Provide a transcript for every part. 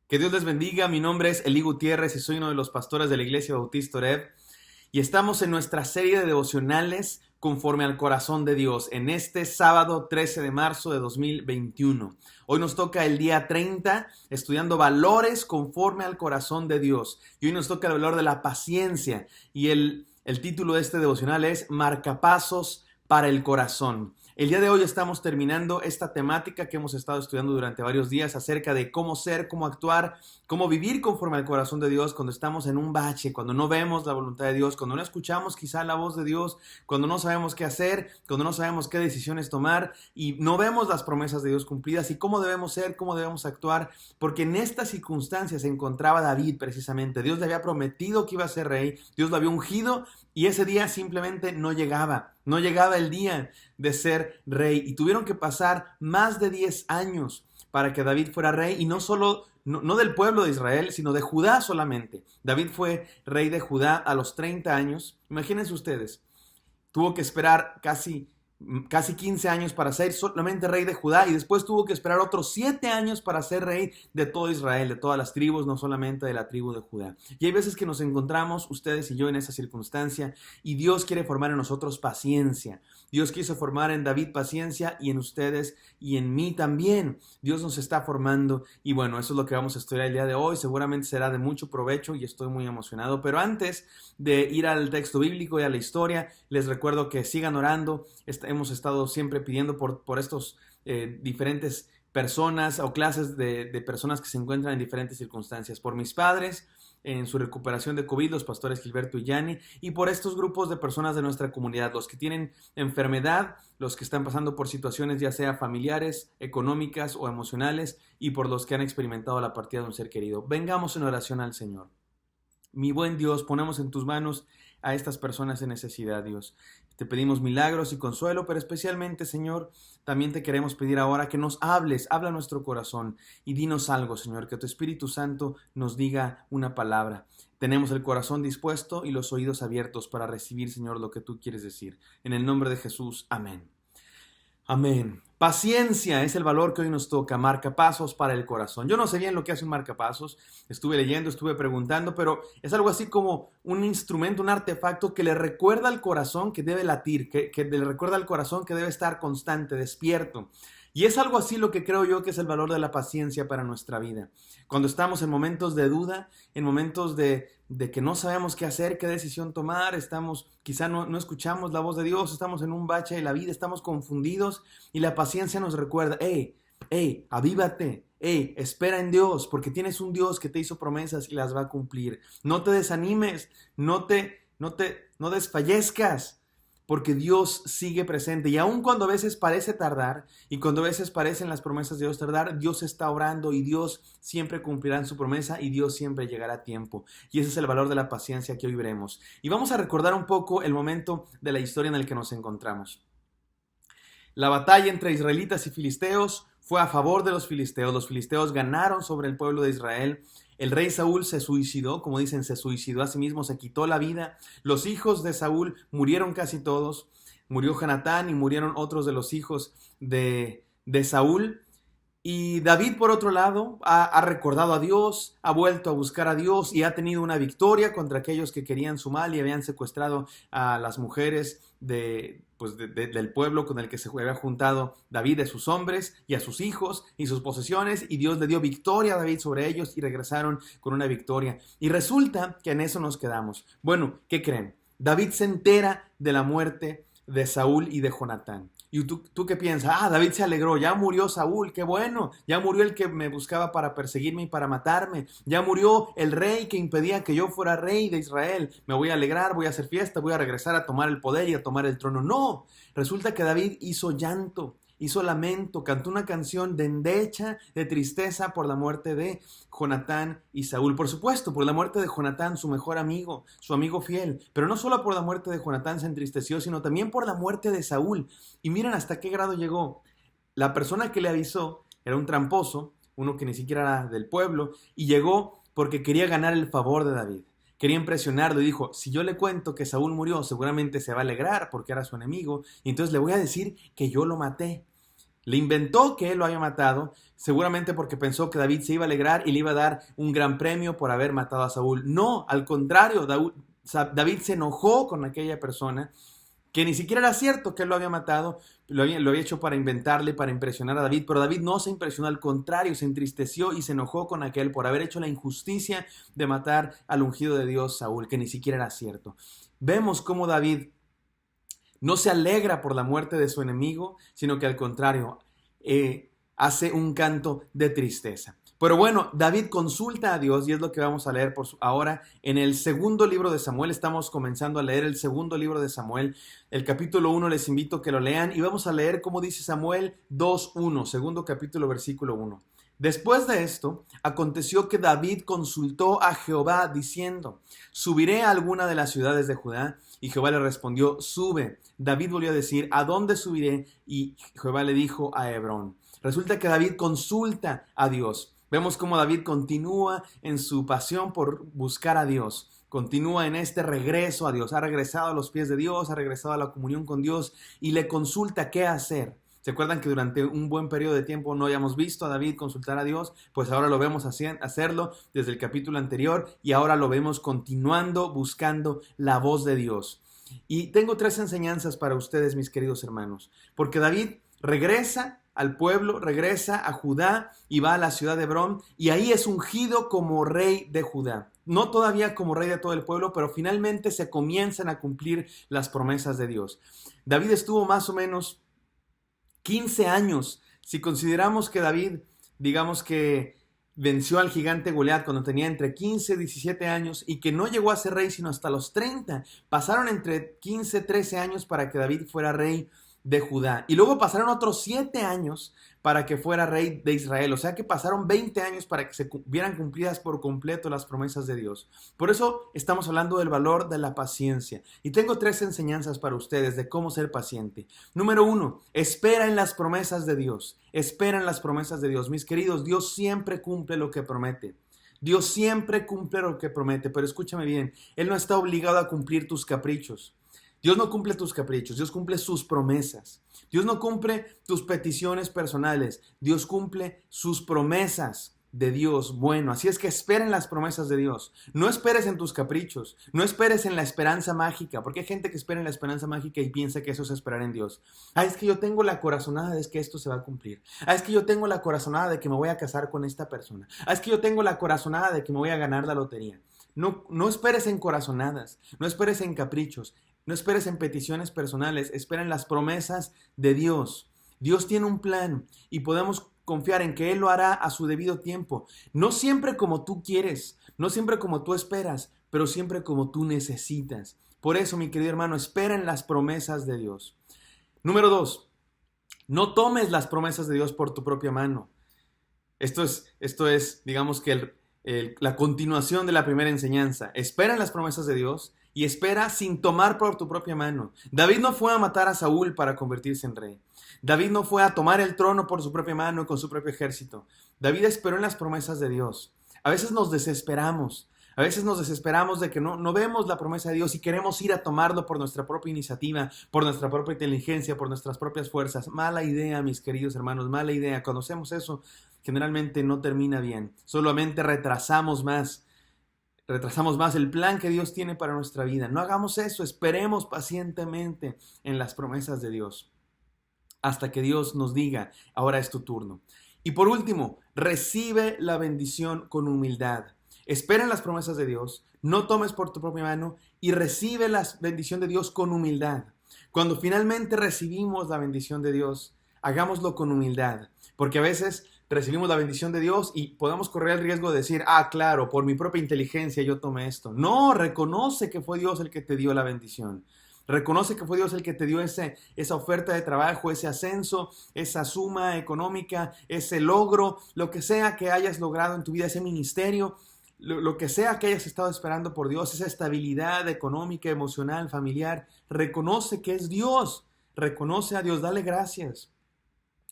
Que Dios les bendiga, mi nombre es Eli Gutiérrez y soy uno de los pastores de la Iglesia Bautista Oreb y estamos en nuestra serie de devocionales conforme al corazón de Dios en este sábado 13 de marzo de 2021. Hoy nos toca el día 30 estudiando valores conforme al corazón de Dios y hoy nos toca el valor de la paciencia y el título de este devocional es Marcapasos para el corazón. El día de hoy estamos terminando esta temática que hemos estado estudiando durante varios días acerca de cómo ser, cómo actuar, cómo vivir conforme al corazón de Dios cuando estamos en un bache, cuando no vemos la voluntad de Dios, cuando no escuchamos quizá la voz de Dios, cuando no sabemos qué hacer, cuando no sabemos qué decisiones tomar y no vemos las promesas de Dios cumplidas y cómo debemos ser, cómo debemos actuar, porque en estas circunstancias se encontraba David precisamente. Dios le había prometido que iba a ser rey, Dios lo había ungido y ese día simplemente no llegaba. No llegaba el día de ser rey y tuvieron que pasar más de 10 años para que David fuera rey y no solo, no del pueblo de Israel, sino de Judá solamente. David fue rey de Judá a los 30 años. Imagínense ustedes, tuvo que esperar casi 15 años para ser solamente rey de Judá y después tuvo que esperar otros 7 años para ser rey de todo Israel, de todas las tribus, no solamente de la tribu de Judá. Y hay veces que nos encontramos, ustedes y yo, en esa circunstancia y Dios quiere formar en nosotros paciencia. Dios quiso formar en David paciencia y en ustedes y en mí también. Dios nos está formando y bueno, eso es lo que vamos a estudiar el día de hoy. Seguramente será de mucho provecho y estoy muy emocionado. Pero antes de ir al texto bíblico y a la historia, les recuerdo que sigan orando. Hemos estado siempre pidiendo por estos diferentes personas o clases de personas que se encuentran en diferentes circunstancias. Por mis padres en su recuperación de COVID, los pastores Gilberto y Yanni, y por estos grupos de personas de nuestra comunidad, los que tienen enfermedad, los que están pasando por situaciones ya sea familiares, económicas o emocionales, y por los que han experimentado la partida de un ser querido. Vengamos en oración al Señor. Mi buen Dios, ponemos en tus manos a estas personas en necesidad, Dios. Te pedimos milagros y consuelo, pero especialmente, Señor, también te queremos pedir ahora que nos hables, habla a nuestro corazón y dinos algo, Señor, que tu Espíritu Santo nos diga una palabra. Tenemos el corazón dispuesto y los oídos abiertos para recibir, Señor, lo que tú quieres decir. En el nombre de Jesús, amén. Amén. Paciencia es el valor que hoy nos toca, marcapasos para el corazón. Yo no sé bien lo que hace un marcapasos, estuve leyendo, estuve preguntando, pero es algo así como un instrumento, un artefacto que le recuerda al corazón que debe latir, que le recuerda al corazón que debe estar constante, despierto. Y es algo así lo que creo yo que es el valor de la paciencia para nuestra vida. Cuando estamos en momentos de duda, en momentos de que no sabemos qué hacer, qué decisión tomar, quizá no escuchamos la voz de Dios, estamos en un bache de la vida, estamos confundidos y la paciencia nos recuerda, avívate, espera en Dios, porque tienes un Dios que te hizo promesas y las va a cumplir. No te desanimes, no desfallezcas, porque Dios sigue presente y aun cuando a veces parece tardar y cuando a veces parecen las promesas de Dios tardar, Dios está obrando y Dios siempre cumplirá en su promesa y Dios siempre llegará a tiempo. Y ese es el valor de la paciencia que hoy veremos. Y vamos a recordar un poco el momento de la historia en el que nos encontramos. La batalla entre israelitas y filisteos fue a favor de los filisteos. Los filisteos ganaron sobre el pueblo de Israel. El rey Saúl se suicidó, como dicen, se suicidó a sí mismo, se quitó la vida. Los hijos de Saúl murieron casi todos. Murió Jonatán y murieron otros de los hijos de Saúl. Y David, por otro lado, ha recordado a Dios, ha vuelto a buscar a Dios y ha tenido una victoria contra aquellos que querían su mal y habían secuestrado a las mujeres del pueblo con el que se había juntado David, de sus hombres y a sus hijos y sus posesiones, y Dios le dio victoria a David sobre ellos y regresaron con una victoria. Y resulta que en eso nos quedamos. Bueno, ¿qué creen? David se entera de la muerte de Saúl y de Jonatán. ¿Y tú qué piensas? David se alegró, ya murió Saúl, qué bueno, ya murió el que me buscaba para perseguirme y para matarme, ya murió el rey que impedía que yo fuera rey de Israel, me voy a alegrar, voy a hacer fiesta, voy a regresar a tomar el poder y a tomar el trono. No, resulta que David hizo llanto, hizo lamento, cantó una canción de endecha, de tristeza por la muerte de Jonatán y Saúl. Por supuesto, por la muerte de Jonatán, su mejor amigo, su amigo fiel. Pero no solo por la muerte de Jonatán se entristeció, sino también por la muerte de Saúl. Y miren hasta qué grado llegó. La persona que le avisó era un tramposo, uno que ni siquiera era del pueblo, y llegó porque quería ganar el favor de David. quería impresionarlo y dijo, si yo le cuento que Saúl murió, seguramente se va a alegrar porque era su enemigo, y entonces le voy a decir que yo lo maté. Le inventó que él lo había matado, seguramente porque pensó que David se iba a alegrar y le iba a dar un gran premio por haber matado a Saúl. No, al contrario, David se enojó con aquella persona, que ni siquiera era cierto que él lo había matado, lo había hecho para inventarle, para impresionar a David, pero David no se impresionó, al contrario, se entristeció y se enojó con aquel por haber hecho la injusticia de matar al ungido de Dios, Saúl, que ni siquiera era cierto. Vemos cómo David no se alegra por la muerte de su enemigo, sino que al contrario, hace un canto de tristeza. Pero bueno, David consulta a Dios y es lo que vamos a leer ahora en el segundo libro de Samuel. Estamos comenzando a leer el segundo libro de Samuel. El capítulo 1 les invito a que lo lean y vamos a leer como dice Samuel 2:1, segundo capítulo, versículo 1. Después de esto, aconteció que David consultó a Jehová diciendo, ¿subiré a alguna de las ciudades de Judá? Y Jehová le respondió, sube. David volvió a decir, ¿a dónde subiré? Y Jehová le dijo, a Hebrón. Resulta que David consulta a Dios. Vemos cómo David continúa en su pasión por buscar a Dios. Continúa en este regreso a Dios. Ha regresado a los pies de Dios, ha regresado a la comunión con Dios y le consulta qué hacer. ¿Se acuerdan que durante un buen periodo de tiempo no habíamos visto a David consultar a Dios? Pues ahora lo vemos hacerlo desde el capítulo anterior y ahora lo vemos continuando buscando la voz de Dios. Y tengo 3 enseñanzas para ustedes, mis queridos hermanos, porque David regresa al pueblo, regresa a Judá y va a la ciudad de Hebrón y ahí es ungido como rey de Judá. No todavía como rey de todo el pueblo, pero finalmente se comienzan a cumplir las promesas de Dios. David estuvo más o menos 15 años. Si consideramos que David, digamos que venció al gigante Goliat cuando tenía entre 15 y 17 años y que no llegó a ser rey sino hasta los 30, pasaron entre 15 y 13 años para que David fuera rey de Judá. Y luego pasaron otros 7 años para que fuera rey de Israel. O sea que pasaron 20 años para que se vieran cumplidas por completo las promesas de Dios. Por eso estamos hablando del valor de la paciencia. Y tengo 3 enseñanzas para ustedes de cómo ser paciente. Número 1, espera en las promesas de Dios. Espera en las promesas de Dios. Mis queridos, Dios siempre cumple lo que promete. Dios siempre cumple lo que promete. Pero escúchame bien, Él no está obligado a cumplir tus caprichos. Dios no cumple tus caprichos, Dios cumple sus promesas. Dios no cumple tus peticiones personales, Dios cumple sus promesas de Dios. Bueno, así es que espera en las promesas de Dios. No esperes en tus caprichos, no esperes en la esperanza mágica, porque hay gente que espera en la esperanza mágica y piensa que eso es esperar en Dios. Es que yo tengo la corazonada de que esto se va a cumplir. Es que yo tengo la corazonada de que me voy a casar con esta persona. Es que yo tengo la corazonada de que me voy a ganar la lotería. No esperes en corazonadas, no esperes en caprichos. No esperes en peticiones personales, espera en las promesas de Dios. Dios tiene un plan y podemos confiar en que Él lo hará a su debido tiempo. No siempre como tú quieres, no siempre como tú esperas, pero siempre como tú necesitas. Por eso, mi querido hermano, espera en las promesas de Dios. Número 2, no tomes las promesas de Dios por tu propia mano. Esto es digamos que la continuación de la primera enseñanza. Espera en las promesas de Dios y espera sin tomar por tu propia mano. David no fue a matar a Saúl para convertirse en rey. David no fue a tomar el trono por su propia mano y con su propio ejército. David esperó en las promesas de Dios. A veces nos desesperamos. A veces nos desesperamos de que no vemos la promesa de Dios y queremos ir a tomarlo por nuestra propia iniciativa, por nuestra propia inteligencia, por nuestras propias fuerzas. Mala idea, mis queridos hermanos, mala idea. Cuando hacemos eso, generalmente no termina bien. Solamente retrasamos más el plan que Dios tiene para nuestra vida. No hagamos eso, esperemos pacientemente en las promesas de Dios hasta que Dios nos diga, ahora es tu turno. Y por último, recibe la bendición con humildad. Espera en las promesas de Dios, no tomes por tu propia mano y recibe la bendición de Dios con humildad. Cuando finalmente recibimos la bendición de Dios, hagámoslo con humildad, porque a veces recibimos la bendición de Dios y podemos correr el riesgo de decir, claro, por mi propia inteligencia yo tomé esto. No, reconoce que fue Dios el que te dio la bendición. Reconoce que fue Dios el que te dio esa oferta de trabajo, ese ascenso, esa suma económica, ese logro, lo que sea que hayas logrado en tu vida, ese ministerio, lo que sea que hayas estado esperando por Dios, esa estabilidad económica, emocional, familiar. Reconoce que es Dios. Reconoce a Dios, dale gracias.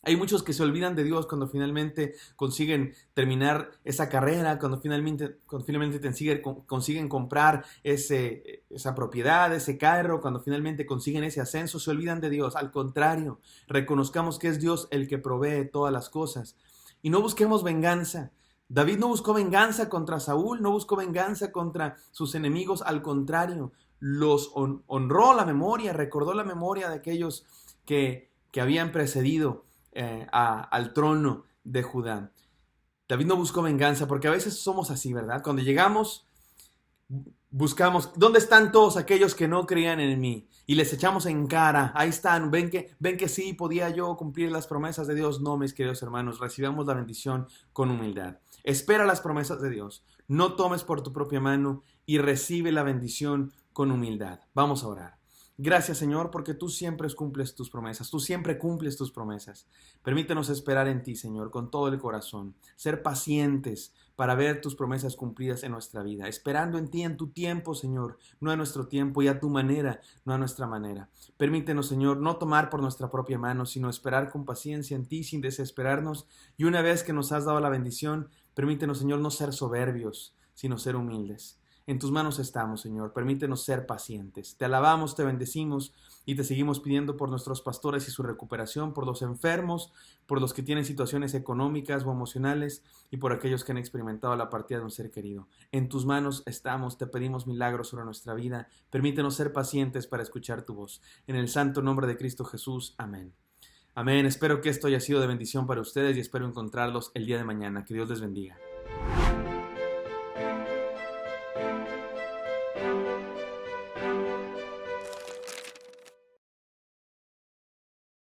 Hay muchos que se olvidan de Dios cuando finalmente consiguen terminar esa carrera, cuando finalmente consiguen comprar esa propiedad, ese carro, cuando finalmente consiguen ese ascenso, se olvidan de Dios. Al contrario, reconozcamos que es Dios el que provee todas las cosas. Y no busquemos venganza. David no buscó venganza contra Saúl, no buscó venganza contra sus enemigos, al contrario, los honró la memoria, recordó la memoria de aquellos que habían precedido al trono de Judá. David no buscó venganza, porque a veces somos así, ¿verdad? Cuando llegamos, buscamos, ¿dónde están todos aquellos que no creían en mí? Y les echamos en cara, ahí están, ven que sí, podía yo cumplir las promesas de Dios. No, mis queridos hermanos, recibamos la bendición con humildad. Espera las promesas de Dios, no tomes por tu propia mano y recibe la bendición con humildad. Vamos a orar. Gracias, Señor, porque tú siempre cumples tus promesas, tú siempre cumples tus promesas. Permítenos esperar en ti, Señor, con todo el corazón, ser pacientes para ver tus promesas cumplidas en nuestra vida, esperando en ti, en tu tiempo, Señor, no a nuestro tiempo y a tu manera, no a nuestra manera. Permítenos, Señor, no tomar por nuestra propia mano, sino esperar con paciencia en ti, sin desesperarnos, y una vez que nos has dado la bendición, permítenos, Señor, no ser soberbios, sino ser humildes. En tus manos estamos, Señor. Permítenos ser pacientes. Te alabamos, te bendecimos y te seguimos pidiendo por nuestros pastores y su recuperación, por los enfermos, por los que tienen situaciones económicas o emocionales y por aquellos que han experimentado la partida de un ser querido. En tus manos estamos. Te pedimos milagros sobre nuestra vida. Permítenos ser pacientes para escuchar tu voz. En el santo nombre de Cristo Jesús. Amén. Amén. Espero que esto haya sido de bendición para ustedes y espero encontrarlos el día de mañana. Que Dios les bendiga.